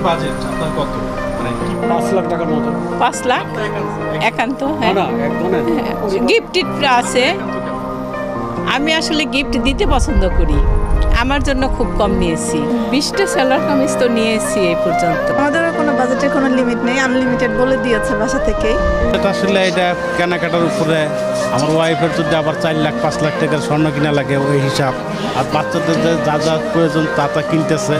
Budget আপনার কত? মানে 5 লাখ টাকার মতো। 5 লাখ একান্ত, হ্যাঁ। না একজনের গিফট আছে। আমি আসলে গিফট দিতে পছন্দ করি, আমার জন্য খুব কম নিয়েছি। 20টা সেলার কামিজ তো নিয়েছি এই পর্যন্ত। আমাদের কোনো বাজেটের কোনো লিমিট নেই, আনলিমিটেড বলে দিয়েছে বাসা থেকেই। এটা আসলে এটা কেনাকাটার উপরে আমার ওয়াইফের যদি আবার 4 লাখ 5 লাখ টাকার স্বর্ণ কিনা লাগে ওই হিসাব, আর বাচ্চাদের যা যা প্রয়োজন তা কিনতেছে,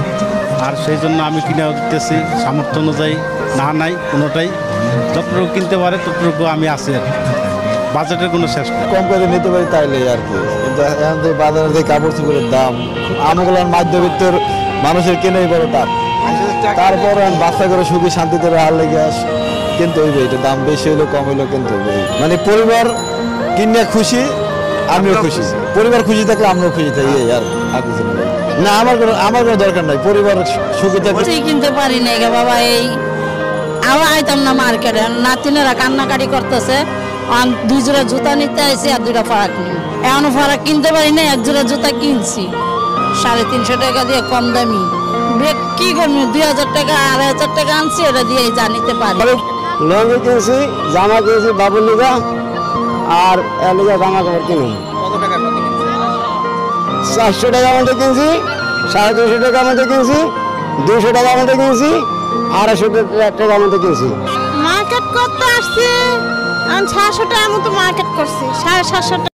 আর সেই জন্য আমি কিনে দিতেছি সামর্থ্য অনুযায়ী। না নাই কোনোটাই, যতটুকু কিনতে পারে ততটুকু আমি আছি আর কি। বাজেটের কোনো শেষ নেই। কম করে নিতে পারি তাইলে আর কি, কিন্তু এখন থেকে বাজারে যে কাপড় চোপড়ের দাম, আমগুলোর মধ্যবিত্তের মানুষের কেনাই বড় টান। তারপর বাচ্চা করে সুখী শান্তিতে রাখার লেগে কিনতে হইবে, এটা দাম বেশি হইলো কম হইলো কিনতে হইবে। মানে পরিবার কিনে খুশি, আমিও খুশি, পরিবার খুশি থাকলে আমরাও খুশি থাকি আর কিছু না। আমার কোনো দরকার নাই, পরিবার সুখী থাকলে। কিনতে পারি না গে বাবা, এই আবার আইতাম না মার্কেটে। নাতিনেরা কান্নাকাটি করতেছে, 2 জোড়া জুতা নিতে আসি আর 2টা ফারাক নিই। এখনো ফারাক কিনতে পারি না, 1 জোড়া জুতা কিনছি 350 টাকা দিয়ে, কম দামি। কি করবো, 2000 টাকা 2500 টাকা আনছি, এটা দিয়ে যা নিতে পারি। লঙ্গি কিনছি, জামা কিনছি বাবুর লিগা, আর লিগা জামা কাপড় কিনি। 400 টাকা মধ্যে কিনছি, 250 টাকা মধ্যে কিনছি, 200 টাকা মধ্যে কিনছি, 250 টাকা মধ্যে কিনছি। মার্কেট করতে আসছি, 600 টাকার মতো মার্কেট করছি, 750 টাকা।